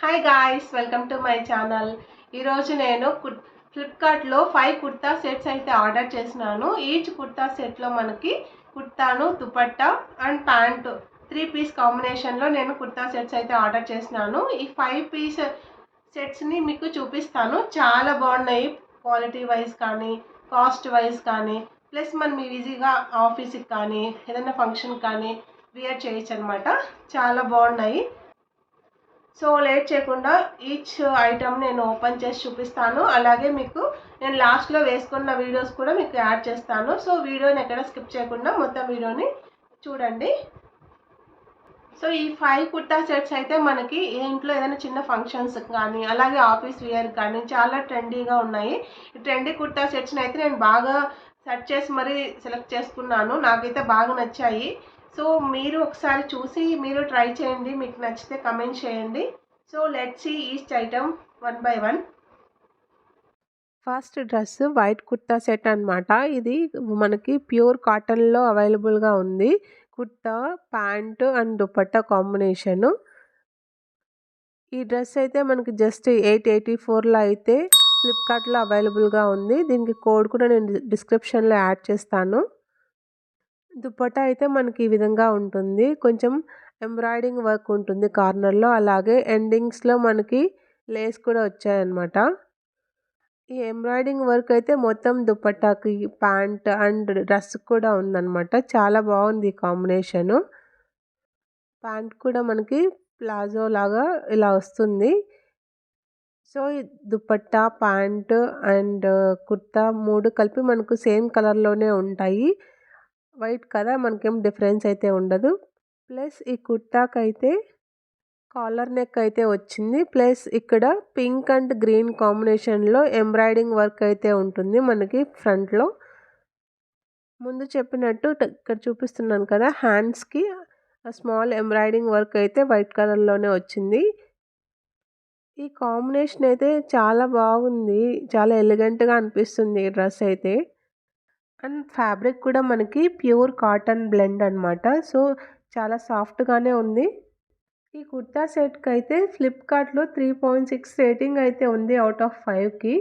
Hi guys, welcome to my channel. ఈరోజు నేను ఫ్లిప్కార్ట్లో 5 కుర్తా సెట్స్ అయితే ఆర్డర్ చేసినాను. ఈచ్ కుర్తా సెట్లో మనకి కుర్తాను, దుపట్టా అండ్ ప్యాంటు 3 పీస్ కాంబినేషన్లో నేను కుర్తా సెట్స్ అయితే ఆర్డర్ చేసినాను. ఈ 5 పీస్ సెట్స్ని మీకు చూపిస్తాను. చాలా బాగున్నాయి, క్వాలిటీ వైజ్ కానీ కాస్ట్ వైజ్ కానీ. ప్లస్ మనం ఈజీగా ఆఫీస్కి కానీ ఏదైనా ఫంక్షన్ కానీ వేర్ చేయొచ్చు అనమాట. చాలా బాగున్నాయి. సో లేట్ చేయకుండా ఈచ్ ఐటమ్ నేను ఓపెన్ చేసి చూపిస్తాను. అలాగే మీకు నేను లాస్ట్లో వేసుకున్న వీడియోస్ కూడా మీకు యాడ్ చేస్తాను. సో వీడియోని ఎక్కడ స్కిప్ చేయకుండా మొత్తం వీడియోని చూడండి. సో ఈ 5 కుర్తా సెట్స్ అయితే మనకి ఇంట్లో ఏదైనా చిన్న ఫంక్షన్స్ కానీ అలాగే ఆఫీస్ వేర్ కానీ చాలా ట్రెండీగా ఉన్నాయి. ఈ ట్రెండీ కుర్తా సెట్స్ని అయితే నేను బాగా సెర్చ్ చేసి మరీ సెలెక్ట్ చేసుకున్నాను. నాకైతే బాగా నచ్చాయి. సో మీరు ఒకసారి చూసి మీరు ట్రై చేయండి, మీకు నచ్చితే కమెంట్ చేయండి. So let's see each item one by one. First dress white kurta set అనమాట. ఇది మనకి ప్యూర్ కాటన్లో అవైలబుల్గా ఉంది. Kurta, pant and dupatta combination. ఈ డ్రెస్ అయితే మనకి జస్ట్ 884లో అయితే ఫ్లిప్కార్ట్లో అవైలబుల్గా ఉంది. దీనికి కోడ్ కూడా నేను డిస్క్రిప్షన్లో యాడ్ చేస్తాను. దుపట్టా అయితే మనకి ఈ విధంగా ఉంటుంది. కొంచెం ఎంబ్రాయిడింగ్ వర్క్ ఉంటుంది కార్నర్లో, అలాగే ఎండింగ్స్లో మనకి లేస్ కూడా వచ్చాయన్నమాట. ఈ ఎంబ్రాయిడింగ్ వర్క్ అయితే మొత్తం దుపట్టాకి, ప్యాంట్ అండ్ డ్రెస్ కూడా ఉందన్నమాట. చాలా బాగుంది ఈ కాంబినేషను. ప్యాంట్ కూడా మనకి ప్లాజో లాగా ఇలా వస్తుంది. సో ఈ దుపట్టా, ప్యాంట్ అండ్ కుర్తా 3 కలిపి మనకు సేమ్ కలర్లోనే ఉంటాయి. వైట్ కదా, మనకేం డిఫరెన్స్ అయితే ఉండదు. ప్లస్ ఈ కుర్తాకైతే కాలర్ నెక్ అయితే వచ్చింది. ప్లస్ ఇక్కడ పింక్ అండ్ గ్రీన్ కాంబినేషన్లో ఎంబ్రాయిడింగ్ వర్క్ అయితే ఉంటుంది మనకి ఫ్రంట్లో. ముందు చెప్పినట్టు ఇక్కడ చూపిస్తున్నాను కదా, హ్యాండ్స్కి స్మాల్ ఎంబ్రాయిడింగ్ వర్క్ అయితే వైట్ కలర్లోనే వచ్చింది. ఈ కాంబినేషన్ అయితే చాలా బాగుంది, చాలా ఎలిగెంట్గా అనిపిస్తుంది ఈ డ్రెస్ అయితే. అండ్ ఫ్యాబ్రిక్ కూడా మనకి ప్యూర్ కాటన్ బ్లెండ్ అనమాట. సో చాలా సాఫ్ట్గానే ఉంది. ఈ కుర్తా సెట్కి అయితే ఫ్లిప్కార్ట్లో 3.6 రేటింగ్ అయితే ఉంది అవుట్ ఆఫ్ 5కి.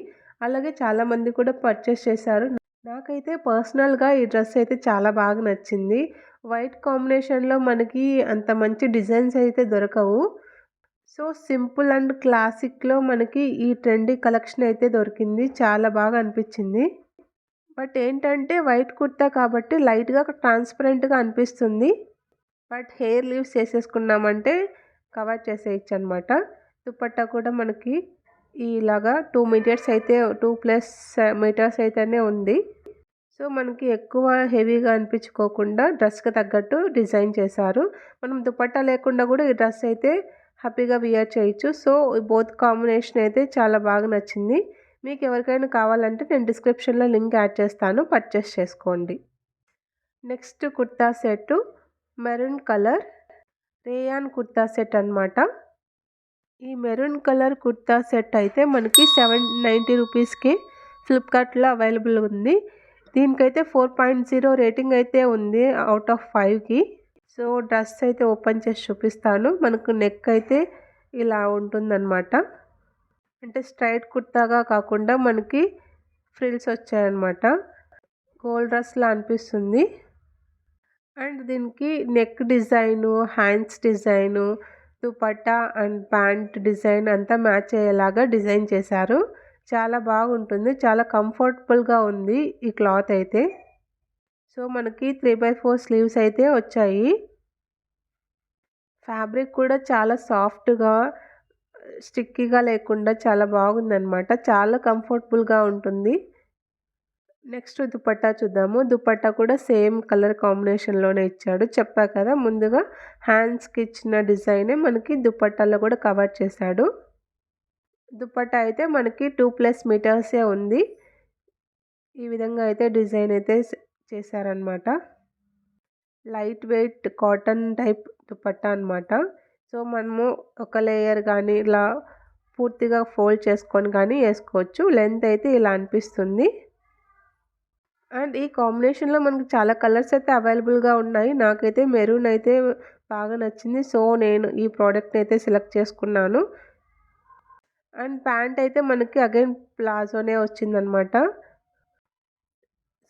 అలాగే చాలామంది కూడా పర్చేస్ చేశారు. నాకైతే పర్సనల్గా ఈ డ్రెస్ అయితే చాలా బాగా నచ్చింది. వైట్ కాంబినేషన్లో మనకి అంత మంచి డిజైన్స్ అయితే దొరకవు. సో సింపుల్ అండ్ క్లాసిక్లో మనకి ఈ ట్రెండీ కలెక్షన్ అయితే దొరికింది. చాలా బాగా అనిపించింది. బట్ ఏంటంటే వైట్ కుర్తా కాబట్టి లైట్గా ట్రాన్స్పరెంట్గా అనిపిస్తుంది. బట్ హెయిర్ లీవ్స్ చేసేసుకున్నామంటే కవర్ చేసేయచ్చు అనమాట. దుపట్టా కూడా మనకి ఇలాగా 2 మీటర్స్ అయితే 2+ మీటర్స్ అయితేనే ఉంది. సో మనకి ఎక్కువ హెవీగా అనిపించుకోకుండా డ్రెస్కి తగ్గట్టు డిజైన్ చేశారు. మనం దుపట్టా లేకుండా కూడా ఈ డ్రెస్ అయితే హ్యాపీగా వియర్ చేయొచ్చు. సో బోత్ కాంబినేషన్ అయితే చాలా బాగా నచ్చింది. మీకు ఎవరికైనా కావాలంటే నేను డిస్క్రిప్షన్లో లింక్ యాడ్ చేస్తాను, పర్చేస్ చేసుకోండి. Next kurta set maroon colour rayon kurta set అనమాట. ఈ మెరూన్ కలర్ కుర్తా సెట్ అయితే మనకి 790 రూపీస్కి ఫ్లిప్కార్ట్లో అవైలబుల్ ఉంది. దీనికైతే 4.0 రేటింగ్ అయితే ఉంది అవుట్ ఆఫ్ 5కి. సో డ్రెస్ అయితే ఓపెన్ చేసి చూపిస్తాను. మనకు నెక్ అయితే ఇలా ఉంటుందన్నమాట. అంటే స్ట్రైట్ కుర్తాగా కాకుండా మనకి ఫ్రిల్స్ వచ్చాయన్నమాట. గోల్డ్ డ్రెస్లా అనిపిస్తుంది. అండ్ దీనికి neck design, hands design, dupatta and pant design అంతా మ్యాచ్ అయ్యేలాగా డిజైన్ చేశారు. చాలా బాగుంటుంది, చాలా కంఫర్టబుల్గా ఉంది ఈ క్లాత్ అయితే. సో మనకి 3/4 స్లీవ్స్ అయితే వచ్చాయి. ఫ్యాబ్రిక్ కూడా చాలా సాఫ్ట్గా, స్టిక్కీగా లేకుండా చాలా బాగుందన్నమాట. చాలా కంఫర్టబుల్గా ఉంటుంది. నెక్స్ట్ దుపట్టా చూద్దాము. దుపట్టా కూడా సేమ్ కలర్ కాంబినేషన్లోనే ఇచ్చాడు. చెప్పా కదా ముందుగా, హ్యాండ్స్కి ఇచ్చిన డిజైనే మనకి దుపట్టాలో కూడా కవర్ చేశాడు. దుపట్టా అయితే మనకి 2+ మీటర్సే ఉంది. ఈ విధంగా అయితే డిజైన్ అయితే చేశారనమాట. Light weight cotton type dupatta అనమాట. సో మనము ఒక లేయర్ కానీ ఇలా పూర్తిగా ఫోల్డ్ చేసుకొని కానీ వేసుకోవచ్చు. లెంత్ అయితే ఇలా అనిపిస్తుంది. అండ్ ఈ కాంబినేషన్లో మనకి చాలా కలర్స్ అయితే అవైలబుల్గా ఉన్నాయి. నాకైతే మెరూన్ అయితే బాగా నచ్చింది. సో నేను ఈ ప్రోడక్ట్ని అయితే సెలెక్ట్ చేసుకున్నాను. అండ్ ప్యాంట్ అయితే మనకి అగైన్ ప్లాజోనే వచ్చిందనమాట.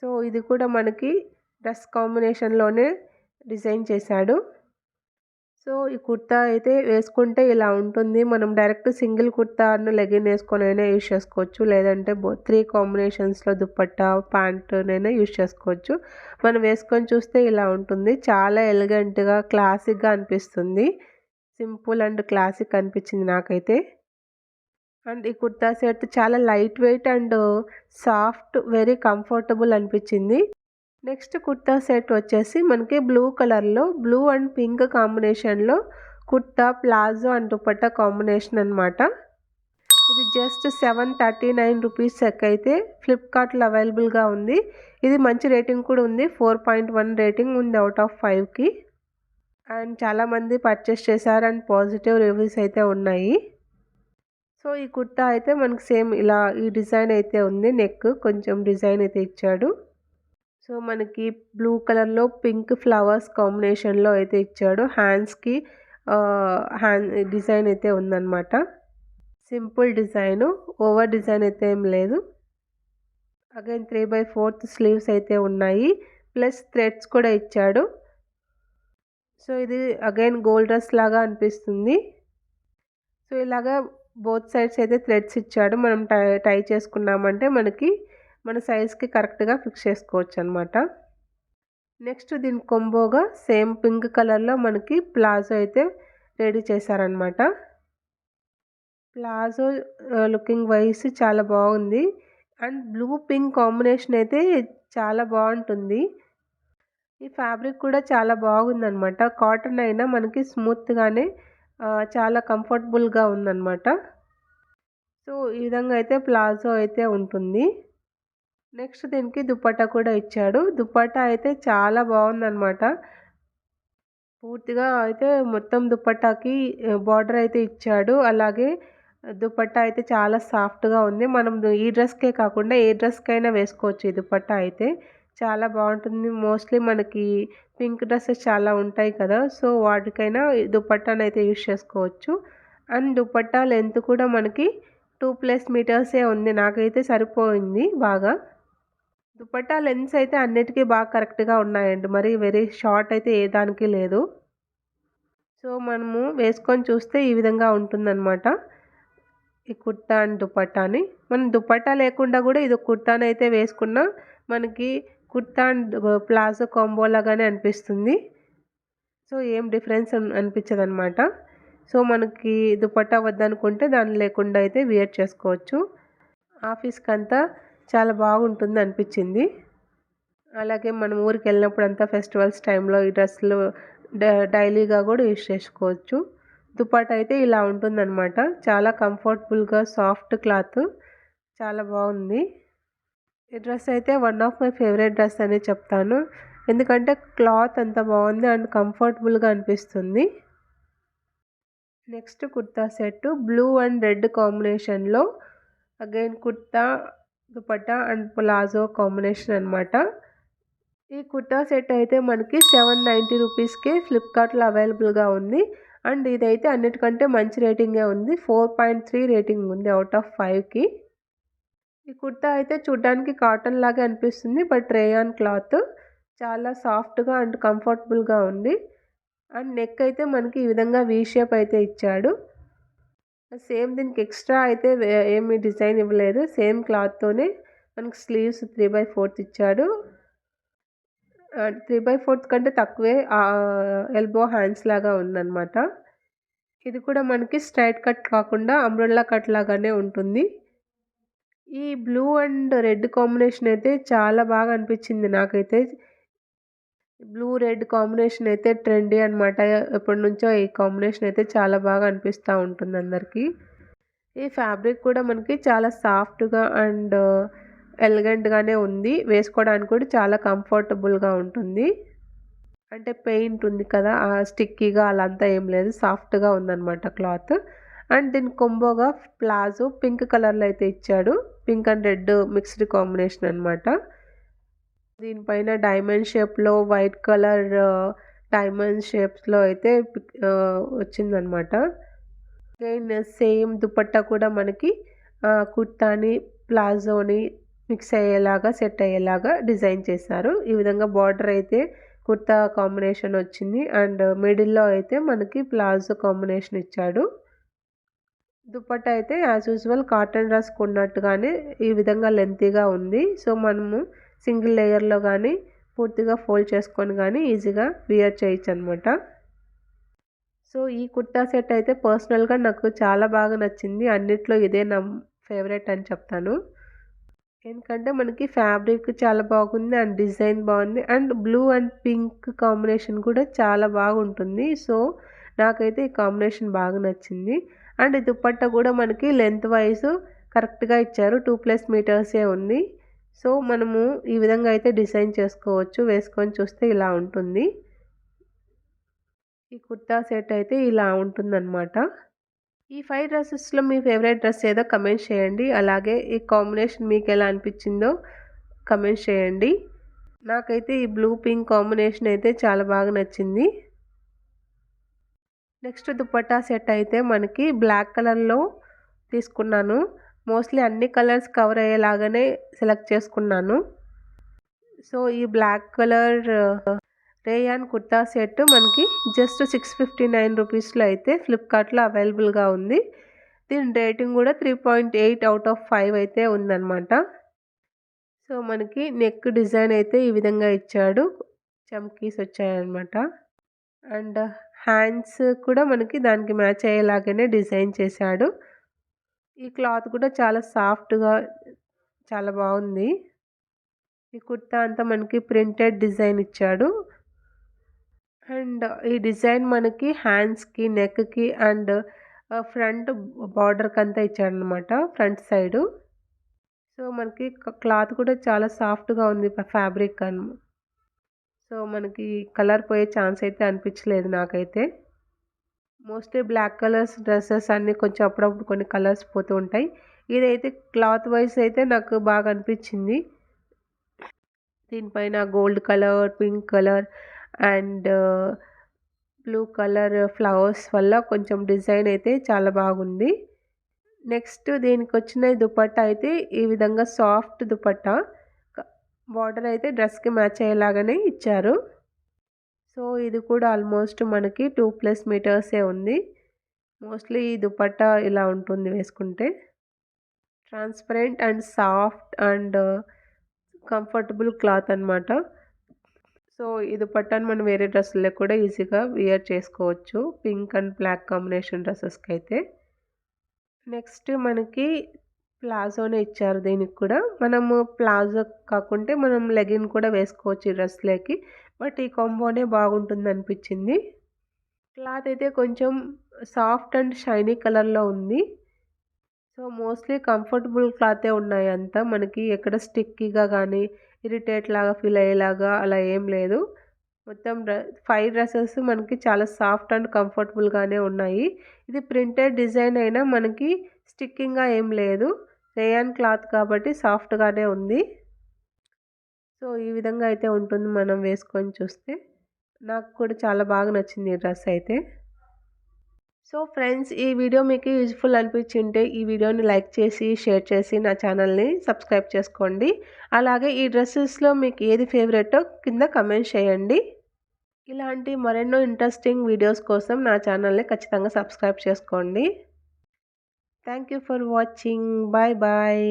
సో ఇది కూడా మనకి డ్రెస్ కాంబినేషన్‌లోనే డిజైన్ చేశాడు. సో ఈ కుర్తా అయితే వేసుకుంటే ఇలా ఉంటుంది. మనం డైరెక్ట్ సింగిల్ కుర్తాను లెగిన్ ఏసుకొనైనా యూజ్ చేసుకోవచ్చు. లేదంటే 3 కాంబినేషన్స్‌లో దుపట్టా, ప్యాంటునైనా యూజ్ చేసుకోవచ్చు. మనం వేసుకొని చూస్తే ఇలా ఉంటుంది. చాలా ఎలిగెంట్‌గా, క్లాసిక్‌గా అనిపిస్తుంది. సింపుల్ అండ్ క్లాసిక్ అనిపించింది నాకైతే. అండ్ ఈ కుర్తా సెట్ చాలా light weight and soft, very comfortable అనిపించింది. నెక్స్ట్ కుర్తా సెట్ వచ్చేసి మనకి బ్లూ కలర్‌లో, బ్లూ అండ్ పింక్ కాంబినేషన్‌లో kurta, palazzo and dupatta combination అనమాట. ఇది జస్ట్ 739 రూపీస్‌కైతే ఫ్లిప్‌కార్ట్‌లో అవైలబుల్‌గా ఉంది. ఇది మంచి రేటింగ్ కూడా ఉంది. 4.1 రేటింగ్ ఉంది ఔట్ ఆఫ్ 5కి. అండ్ చాలామంది పర్చేస్ చేశారు అండ్ పాజిటివ్ రివ్యూస్ అయితే ఉన్నాయి. సో ఈ కుర్తా అయితే మనకి సేమ్ ఇలా ఈ డిజైన్ అయితే ఉంది. నెక్ కొంచెం డిజైన్ అయితే ఇచ్చాడు. సో మనకి బ్లూ కలర్‌లో పింక్ ఫ్లవర్స్ కాంబినేషన్‌లో అయితే ఇచ్చాడు. హ్యాండ్స్‌కి హ్యాండ్ డిజైన్ అయితే ఉందన్నమాట. Simple design. ఓవర్ డిజైన్ అయితే ఏం లేదు. అగైన్ 3/4 స్లీవ్స్ అయితే ఉన్నాయి. ప్లస్ థ్రెడ్స్ కూడా ఇచ్చాడు. సో ఇది అగైన్ గోల్డ్ రష్ లాగా అనిపిస్తుంది. సో ఇలాగా బోత్ సైడ్స్ అయితే థ్రెడ్స్ ఇచ్చాడు. మనం టై చేసుకున్నామంటే మనకి మన సైజ్‌కి కరెక్ట్‌గా ఫిక్స్ చేసుకోవచ్చనమాట. నెక్స్ట్ దీని కొంబోగా సేమ్ పింక్ కలర్‌లో మనకి ప్లాజో అయితే రెడీ చేశారనమాట. ప్లాజో లుకింగ్ వైస్ చాలా బాగుంది. అండ్ బ్లూ పింక్ కాంబినేషన్ అయితే చాలా బాగుంటుంది. ఈ ఫ్యాబ్రిక్ కూడా చాలా బాగుందనమాట. కాటన్ అయినా మనకి స్మూత్‌గానే చాలా కంఫర్టబుల్‌గా ఉందనమాట. సో ఈ విధంగా అయితే ప్లాజో అయితే ఉంటుంది. నెక్స్ట్ దీనికి దుపట్టా కూడా ఇచ్చాడు. దుపట్టా అయితే చాలా బాగుందనమాట. పూర్తిగా అయితే మొత్తం దుపట్టాకి బార్డర్ అయితే ఇచ్చాడు. అలాగే దుపట్టా అయితే చాలా సాఫ్ట్‌గా ఉంది. మనం ఈ డ్రెస్‌కే కాకుండా ఏ డ్రెస్‌కైనా వేసుకోవచ్చు ఈ దుపట్టా అయితే. చాలా బాగుంటుంది. మోస్ట్‌లీ మనకి పింక్ డ్రెసెస్ చాలా ఉంటాయి కదా! సో వాటికైనా ఈ దుపట్టానైతే యూజ్ చేసుకోవచ్చు. అండ్ దుపట్టా లెంత్ కూడా మనకి 2+ మీటర్సే ఉంది. నాకైతే సరిపోయింది బాగా. దుపట్టా లెన్స్ అయితే అన్నిటికీ బాగా కరెక్ట్‌గా ఉన్నాయండి. మరి వెరీ షార్ట్ అయితే ఏ దానికి లేదు. సో మనము వేసుకొని చూస్తే ఈ విధంగా ఉంటుందన్నమాట. ఈ కుర్తా అండ్ దుపట్టాని. మనం దుపట్టా లేకుండా కూడా ఇది కుర్తానైతే వేసుకున్నా మనకి కుర్తా అండ్ ప్లాజో కాంబో లాగానే అనిపిస్తుంది. సో ఏం డిఫరెన్స్ అనిపించదనమాట. సో మనకి దుపట్టా వద్దనుకుంటే దాన్ని లేకుండా అయితే వియర్ చేసుకోవచ్చు. ఆఫీస్‌కంతా చాలా బాగుంటుంది అనిపించింది. అలాగే మనం ఊరికెళ్ళినప్పుడంతా ఫెస్టివల్స్ టైంలో ఈ డ్రెస్సులు డైలీగా కూడా యూజ్ చేసుకోవచ్చు. దుపట్టా అయితే ఇలా ఉంటుందన్నమాట. చాలా కంఫర్టబుల్‌గా సాఫ్ట్ క్లాత్ చాలా బాగుంది. ఈ డ్రెస్ అయితే one of my favourite dress అనే చెప్తాను. ఎందుకంటే క్లాత్ అంత బాగుంది అండ్ కంఫర్టబుల్‌గా అనిపిస్తుంది. Next kurta set blue and red కాంబినేషన్‌లో again kurta, dupatta and palazzo combination అనమాట. ఈ కుర్తా సెట్ అయితే మనకి 790 రూపీస్‌కే ఫ్లిప్‌కార్ట్‌లో అవైలబుల్‌గా ఉంది. అండ్ ఇదైతే అన్నిటికంటే మంచి రేటింగే ఉంది. 4.3 రేటింగ్ ఉంది ఔట్ ఆఫ్ 5కి. ఈ కుర్తా అయితే చూడ్డానికి కాటన్ లాగే అనిపిస్తుంది. బట్ రేయాన్ క్లాత్ చాలా సాఫ్ట్‌గా అండ్ కంఫర్టబుల్‌గా ఉంది. అండ్ నెక్ అయితే మనకి ఈ విధంగా వి షేప్ అయితే ఇచ్చాడు. సేమ్ దీనికి ఎక్స్ట్రా అయితే ఏమి డిజైన్ ఇవ్వలేదు. సేమ్ క్లాత్తోనే మనకి స్లీవ్స్ 3/4 ఇచ్చాడు. 3/4 కంటే తక్కువే ఎల్బో హ్యాండ్స్ లాగా ఉందన్నమాట. ఇది కూడా మనకి స్ట్రెయిట్ కట్ కాకుండా అంబ్రెల్లా కట్ లాగానే ఉంటుంది. ఈ బ్లూ అండ్ రెడ్ కాంబినేషన్ అయితే చాలా బాగా అనిపించింది నాకైతే. బ్లూ, రెడ్ కాంబినేషన్ అయితే ట్రెండీ అనమాట. ఎప్పటినుంచో ఈ కాంబినేషన్ అయితే చాలా బాగా అనిపిస్తూ ఉంటుంది అందరికీ. ఈ ఫ్యాబ్రిక్ కూడా మనకి చాలా సాఫ్ట్‌గా అండ్ ఎలిగెంట్‌గానే ఉంది. వేసుకోవడానికి కూడా చాలా కంఫర్టబుల్‌గా ఉంటుంది. అంటే పెయింట్ ఉంది కదా! స్టిక్కీగా అలా అంతా ఏం లేదు. సాఫ్ట్‌గా ఉందన్నమాట క్లాత్. అండ్ దీని కొంబోగా ప్లాజో పింక్ కలర్‌లో అయితే ఇచ్చాడు. Pink and red mixed combination అనమాట. దీనిపైన డైమండ్ షేప్‌లో వైట్ కలర్ డైమండ్ షేప్స్‌లో అయితే వచ్చిందనమాట. అగైన్ సేమ్ దుపట్టా కూడా మనకి కుర్తాని ప్లాజోని మిక్స్ అయ్యేలాగా సెట్ అయ్యేలాగా డిజైన్ చేశారు. ఈ విధంగా బార్డర్ అయితే కుర్తా కాంబినేషన్ వచ్చింది అండ్ మిడిల్‌లో అయితే మనకి ప్లాజో కాంబినేషన్ ఇచ్చాడు. దుపట్టా అయితే యాజ్ యూజువల్ కాటన్ డ్రెస్ కొన్నట్టుగానే ఈ విధంగా లెంతీగా ఉంది. సో మనము సింగిల్ లేయర్‌లో గానీ పూర్తిగా ఫోల్డ్ చేసుకొని గానీ ఈజీగా వియర్ చేయొచ్చనమాట. సో ఈ కుర్తా సెట్ అయితే పర్సనల్‌గా నాకు చాలా బాగా నచ్చింది. అన్నిట్లో ఇదే నా ఫేవరెట్ అని చెప్తాను. ఎందుకంటే మనకి ఫ్యాబ్రిక్ చాలా బాగుంది అండ్ డిజైన్ బాగుంది and blue and pink combination కూడా చాలా బాగుంటుంది. సో నాకైతే ఈ కాంబినేషన్ బాగా నచ్చింది. అండ్ ఈ దుపట్టా కూడా మనకి లెంత్ వైజ్ కరెక్ట్‌గా ఇచ్చారు. 2+ మీటర్సే ఉంది. సో మనము ఈ విధంగా అయితే డిజైన్ చేసుకోవచ్చు. వేసుకొని చూస్తే ఇలా ఉంటుంది. ఈ కుర్తా సెట్ అయితే ఇలా ఉంటుందన్నమాట. ఈ 5 డ్రెసెస్‌లో మీ ఫేవరెట్ డ్రెస్ ఏదో కమెంట్ చేయండి. అలాగే ఈ కాంబినేషన్ మీకెలా అనిపించిందో కమెంట్ చేయండి. నాకైతే ఈ బ్లూ పింక్ కాంబినేషన్ అయితే చాలా బాగా నచ్చింది. నెక్స్ట్ దుపట్టా సెట్ అయితే మనకి బ్లాక్ కలర్‌లో తీసుకున్నాను. మోస్ట్‌లీ అన్ని కలర్స్ కవర్ అయ్యేలాగానే సెలెక్ట్ చేసుకున్నాను. సో ఈ black colour rayon kurta set మనకి జస్ట్ 659 రూపీస్లో అయితే ఫ్లిప్కార్ట్లో అవైలబుల్గా ఉంది. దీని రేటింగ్ కూడా 3.8 అవుట్ ఆఫ్ 5 అయితే ఉందన్నమాట. సో మనకి నెక్ డిజైన్ అయితే ఈ విధంగా ఇచ్చాడు. చమ్కీస్ వచ్చాయన్నమాట. అండ్ హ్యాండ్స్ కూడా మనకి దానికి మ్యాచ్ అయ్యేలాగానే డిజైన్ చేశాడు. ఈ క్లాత్ కూడా చాలా సాఫ్ట్‌గా చాలా బాగుంది. ఈ కుర్తా అంతా మనకి ప్రింటెడ్ డిజైన్ ఇచ్చాడు. అండ్ ఈ డిజైన్ మనకి హ్యాండ్స్‌కి, నెక్‌కి అండ్ ఫ్రంట్ బార్డర్‌కంతా ఇచ్చాడనమాట ఫ్రంట్ సైడు. సో మనకి క్లాత్ కూడా చాలా సాఫ్ట్‌గా ఉంది ఫ్యాబ్రిక్ సో మనకి కలర్ పోయే ఛాన్స్ అయితే అనిపించలేదు నాకైతే. మోస్ట్లీ బ్లాక్ కలర్స్ డ్రెసెస్ అన్నీ కొంచెం అప్పుడప్పుడు కొన్ని కలర్స్ పోతూ ఉంటాయి. ఇదైతే క్లాత్ వైస్ అయితే నాకు బాగా అనిపించింది. దీనిపైన gold colour, pink colour and blue colour flowers వల్ల కొంచెం డిజైన్ అయితే చాలా బాగుంది. నెక్స్ట్ దీనికొచ్చిన దుపట్టా అయితే ఈ విధంగా సాఫ్ట్ దుపట్టా. బార్డర్ అయితే డ్రెస్‌కి మ్యాచ్ అయ్యేలాగానే ఇచ్చారు. సో ఇది కూడా ఆల్మోస్ట్ మనకి 2+ మీటర్సే ఉంది. మోస్ట్‌లీ ఈ దుపట్టా ఇలా ఉంటుంది వేసుకుంటే. Transparent and soft and comfortable cloth అనమాట. సో ఈ దుపట్టాని మనం వేరే డ్రెస్సుల్లో కూడా ఈజీగా వియర్ చేసుకోవచ్చు. పింక్ అండ్ బ్లాక్ కాంబినేషన్ డ్రెసెస్‌కైతే. నెక్స్ట్ మనకి ప్లాజోనే ఇచ్చారు దీనికి కూడా. మనము ప్లాజో కాకుంటే మనం లెగిన్ కూడా వేసుకోవచ్చు ఈ డ్రెస్‌లోకి. బట్ ఈ కాంబోనే బాగుంటుందనిపించింది. క్లాత్ అయితే కొంచెం సాఫ్ట్ అండ్ షైనీ కలర్‌లో ఉంది. సో మోస్ట్‌లీ కంఫర్టబుల్ క్లాతే ఉన్నాయి అంతా. మనకి ఎక్కడ స్టిక్కీగా గానీ, ఇరిటేట్ లాగా ఫీల్ అయ్యేలాగా అలా ఏం లేదు. మొత్తం 5 డ్రెసెస్ మనకి చాలా సాఫ్ట్ అండ్ కంఫర్టబుల్‌గానే ఉన్నాయి. ఇది ప్రింటెడ్ డిజైన్ అయినా మనకి స్టిక్కింగ్‌గా ఏం లేదు. రేయాన్ క్లాత్ కాబట్టి సాఫ్ట్‌గానే ఉంది. సో ఈ విధంగా అయితే ఉంటుంది మనం వేసుకొని చూస్తే. నాకు కూడా చాలా బాగా నచ్చింది ఈ డ్రెస్ అయితే. సో ఫ్రెండ్స్ ఈ వీడియో మీకు యూజ్ఫుల్ అనిపించింటే ఈ వీడియోని లైక్ చేసి షేర్ చేసి నా ఛానల్ని సబ్స్క్రైబ్ చేసుకోండి. అలాగే ఈ డ్రెస్సెస్లో మీకు ఏది ఫేవరెటో కింద కమెంట్ చేయండి. ఇలాంటి మరెన్నో ఇంట్రెస్టింగ్ వీడియోస్ కోసం నా ఛానల్ని ఖచ్చితంగా సబ్స్క్రైబ్ చేసుకోండి. Thank you for watching. Bye bye.